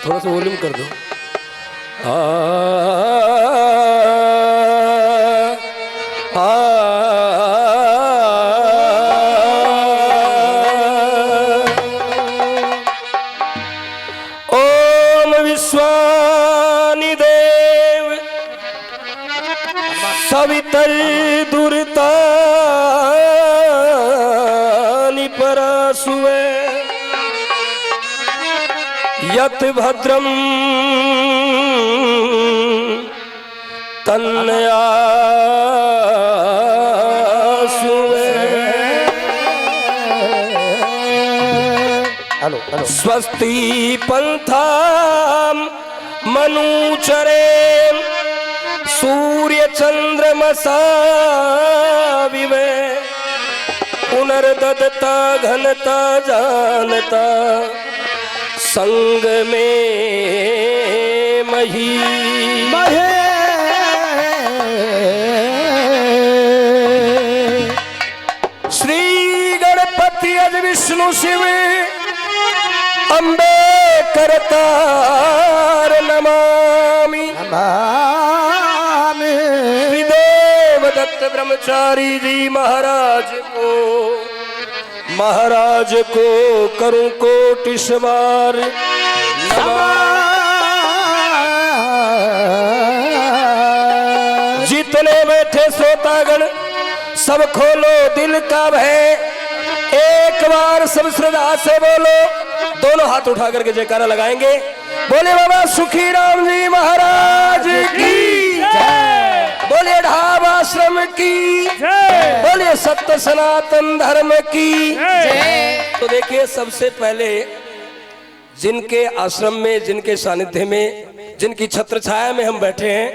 थोड़ा सा वॉल्यूम कर दो। आ, आ, ओम विश्वानि देव सवितर दुर्तानि परसुवे यत भद्रम तन्यासुवे स्वस्ति पंथाम मनुचरे सूर्य चंद्रमसा विवे पुनर्दत्ता घनता जानता संग में मही श्री गणपति अज विष्णु शिव अम्बे करतार नमामि श्रीदेव दत्त ब्रह्मचारी जी महाराज को करूं कोटि सवार जितने बैठे श्रोतागण सब खोलो दिल का भय, एक बार सब श्रद्धा से बोलो, दोनों हाथ उठा करके जयकारा लगाएंगे। बोले बाबा सुखी राम जी महाराज की जय, बोले ढाब आश्रम की जय, बोले सत्य सनातन धर्म की जय। तो देखिए, सबसे पहले जिनके आश्रम में, जिनके सानिध्य में, जिनकी छत्र छाया में हम बैठे हैं,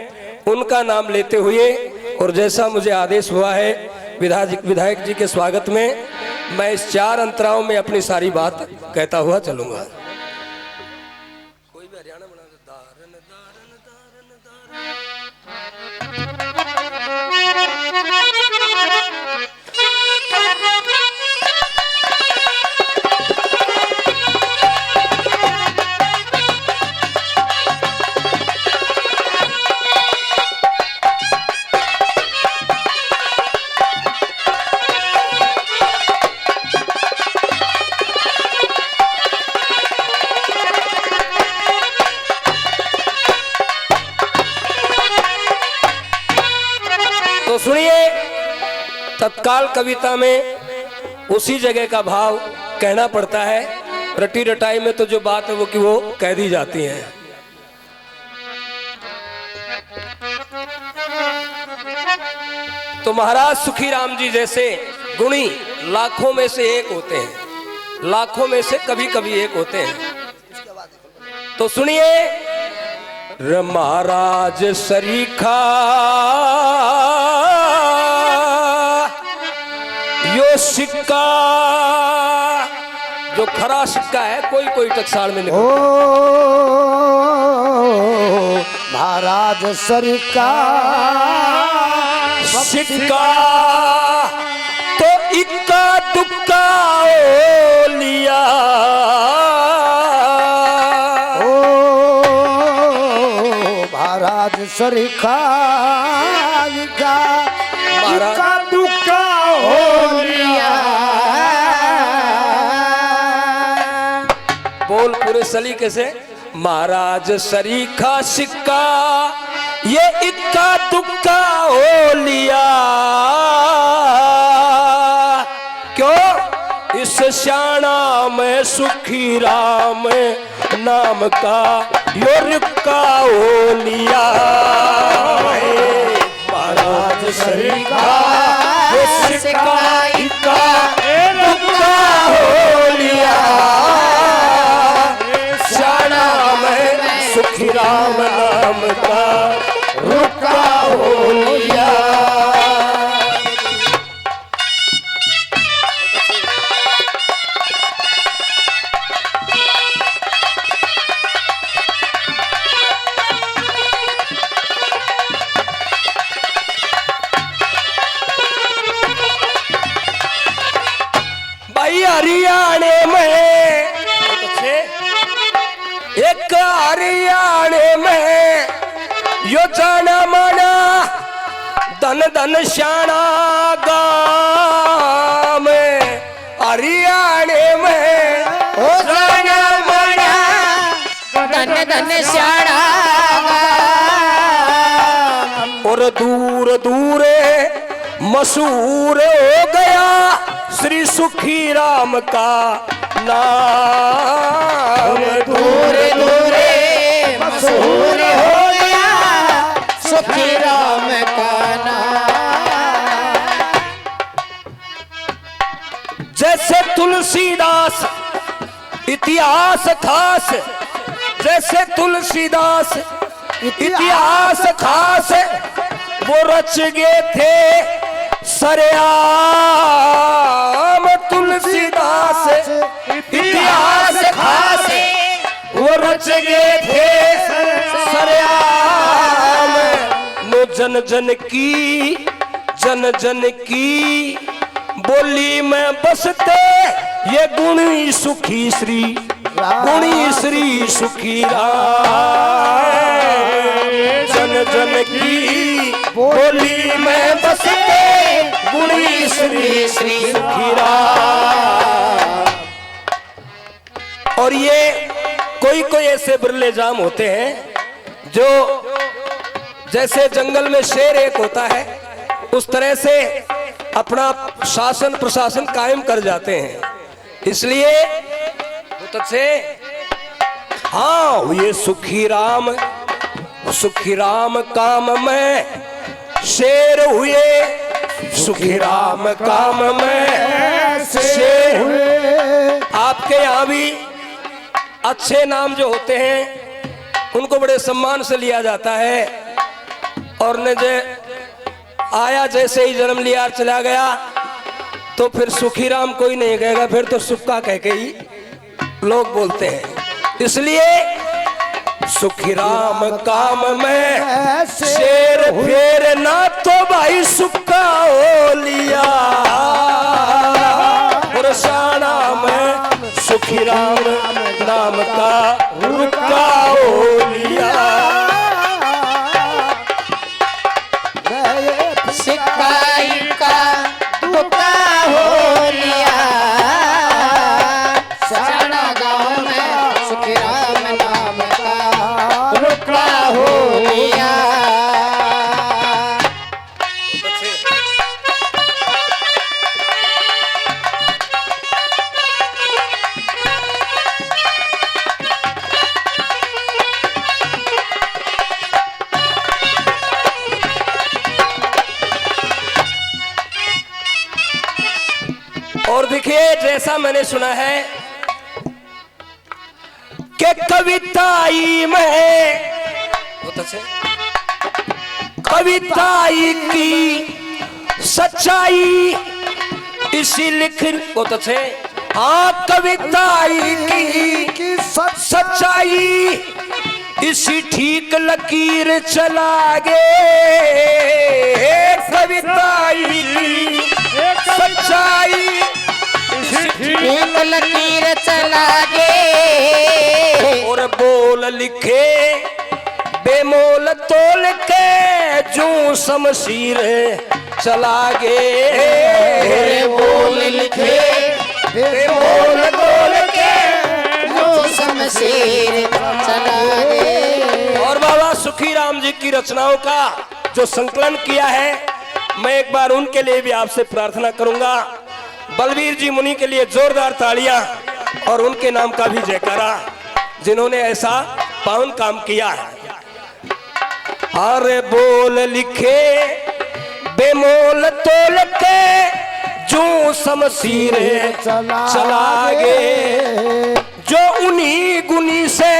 उनका नाम लेते हुए और जैसा मुझे आदेश हुआ है विधायक जी के स्वागत में, मैं इस 4 अंतराओं में अपनी सारी बात कहता हुआ चलूंगा। कोई भी हरियाणा बना दे, दारन दारन दारन सुनिए, तत्काल कविता में उसी जगह का भाव कहना पड़ता है, रटी रटाई में तो जो बात है वो कि वो कह दी जाती है। तो महाराज सुखी राम जी जैसे गुणी लाखों में से एक होते हैं, लाखों में से कभी कभी एक होते हैं। तो सुनिए, महाराज सरीखा यो सिक्का, जो खरा सिक्का है, कोई कोई टकसाल में निकलता। महाराज सरीखा सिक्का तो इक्का दुक्का ओ लिया, महाराज सरीखा इक्का दुक्का हो लिया। बोल पूरे सलीके से, महाराज सरीखा सिक्का ये इक्का दुक्का हो लिया। क्यों? इस श्याणा में सुखी राम नाम का यो रुक्का हो लिया। महाराज सरीखा ये सिक्का इक्का दुक्का हो लिया। श्याणा में सुखी राम नाम का रुक्का हो लिया। हरियाणे में एक हरियाणे में यो जाना माना धन धन श्याणा गाँव में, हरियाणे में ओ जाना माना धन धन श्याणा गाँव। और दूर दूर मशहूर हो गया श्री सुखी राम का नाम। दूर दूर मशहूर हो गया सुखी राम का नाम। जैसे तुलसीदास इतिहास खास, जैसे तुलसीदास इतिहास खास, वो रच गए थे सरेआम। तुलसीदास इतिहास खास, वो रच गए थे सरेआम। नो जन जन की बोली में बसते ये गुणी सुखी श्री, गुणी श्री सुखी राम। जन जन की बोली में बसते गुणी श्री श्री सुखी राम। और ये कोई कोई ऐसे बिरले जाम होते हैं जो जैसे जंगल में शेर एक होता है उस तरह से अपना शासन प्रशासन कायम कर जाते हैं। इसलिए बहुत से हाँ ये सुखी राम काम में शेर हुए, सुखी राम काम में शेर हुए। आपके यहाँ भी अच्छे नाम जो होते हैं उनको बड़े सम्मान से लिया जाता है, और न जे आया जैसे ही जन्म लिया चला गया तो फिर सुखी राम कोई नहीं कहेगा, फिर तो सुक्का कह के ही लोग बोलते हैं। इसलिए सुखी राम काम में शेर फेर ना तो भाई सुक्का हो लिया। पुरसाना में सुखी राम नाम का रुका हो लिया। सिपाही का दुका हो लिया। साना गाँव में सुखी राम नाम का रुका हो लिया। और देखिए जैसा मैंने सुना है कि कविताई में कविताई की सच्चाई इसी लिख बहुत अच्छे। हाँ कविताई की सच्चाई इसी ठीक लकीर चला गे। कविताई की सच्चाई ठीक लकीर चला गे। और बोल लिखे बेमोल तोल के जू शमशीर चला गे। बोल लिखे बेमोल तोल के जो शमशीर चला गे। और बाबा सुखी राम जी की रचनाओं का जो संकलन किया है, मैं एक बार उनके लिए भी आपसे प्रार्थना करूंगा। बलवीर जी मुनि के लिए जोरदार तालियां और उनके नाम का भी जयकारा, जिन्होंने ऐसा पावन काम किया है। अरे बोल लिखे बेमोल तोल के जो शमशीर चला गे। जो उन्हीं गुनी से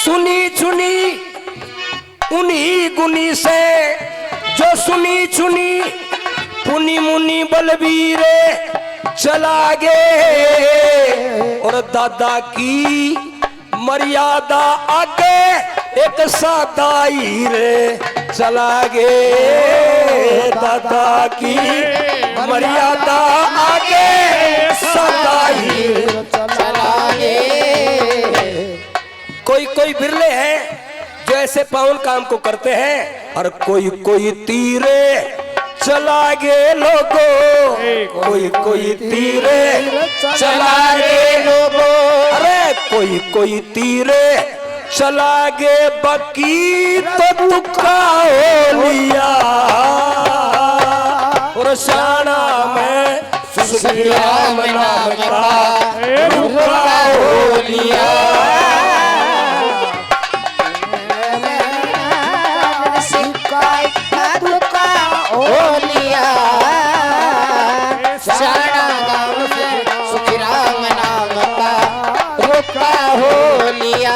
सुनी चुनी, उन्हीं गुनी से जो सुनी चुनी पुनि मुनि बलवीर चला गे। और दादा की मर्यादा आगे एक सादाई रे चला गे। दादा की मर्यादा आगे सादाई चला गे। कोई कोई बिरले हैं जो ऐसे पावन काम को करते हैं, और कोई कोई तीरे चला गे लोगो, कोई कोई तीरे चला गे लोगो, अरे कोई कोई तीरे चला गे बाकी तो तुक्का हो लिया, और शाना में श्री राम नाम का रुका हो लिया। हो लिया।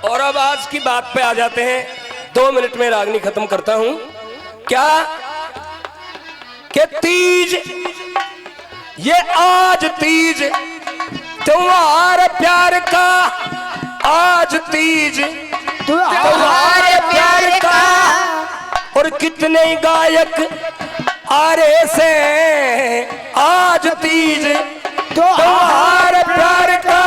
और अब आज की बात पे आ जाते हैं। 2 मिनट में रागनी खत्म करता हूं। क्या कि तीज, ये आज तीज त्योहार प्यार का, आज तीज त्योहार प्यार का, और कितने गायक आ रहे से आज तीज त्योहार प्यार का,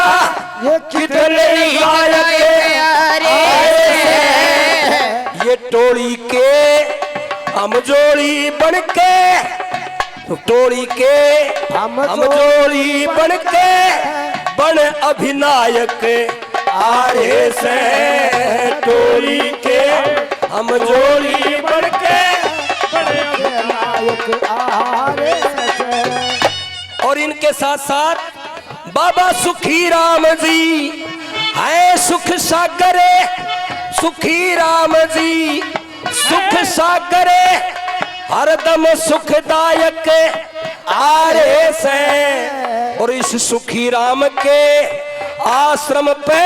ये कितने गायक आ रहे से, ये टोली के हम जोड़ी बन के, टोली के हम जोड़ी बन के बन अभिनायक आरे से, टोली के हम जोड़ी बन के बन अभिनायक आरे से। और इनके साथ साथ बाबा सुखी राम जी है सुख सागरे, सुखी राम जी सुख सागरे, हरदम सुखदायक आरे से, और इस सुखी राम के आश्रम पे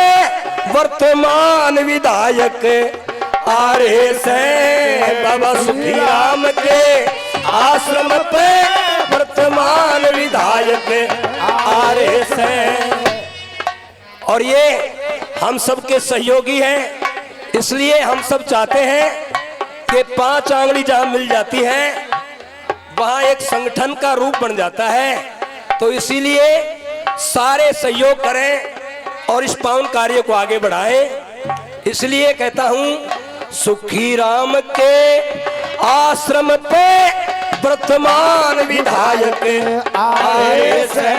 वर्तमान विधायक आरे से, बाबा सुखी राम के आश्रम पे वर्तमान विधायक आरे से। और ये हम सबके सहयोगी हैं, इसलिए हम सब चाहते हैं कि 5 आंगली जहां मिल जाती है वहां एक संगठन का रूप बन जाता है। तो इसीलिए सारे सहयोग करें और इस पावन कार्य को आगे बढ़ाएं। इसलिए कहता हूं सुखी राम के आश्रम पे वर्तमान विधायक आए से,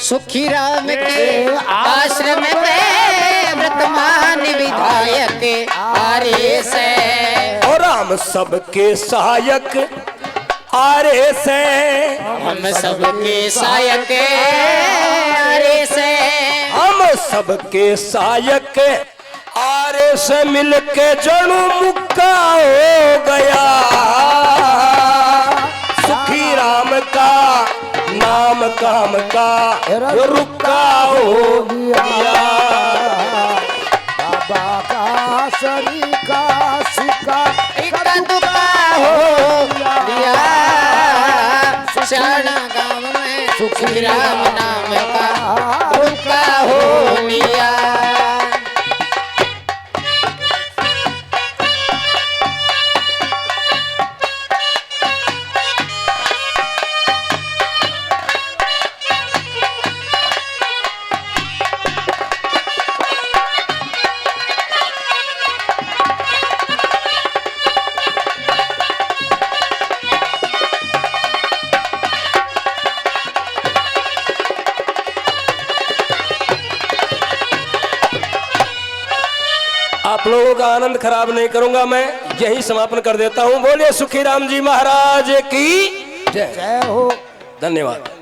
सुखी राम के आश्रम में वर्तमान विधायक आरे से, और हम सबके सहायक आरे से, हम सबके सहायक आरे से, हम सबके सहायक आरे से मिलके जणु मुक्का हो गया, सुखी राम का नाम काम का रुका हो गया, बाबा का सरी का सिक्का इक्का दुक्का हो गया, शाना गाँव में सुखी राम नाम का रुका हो लिया। आप लोगों का आनंद खराब नहीं करूंगा, मैं यही समापन कर देता हूं। बोलिए सुखी राम जी महाराज की जय। जय हो। धन्यवाद।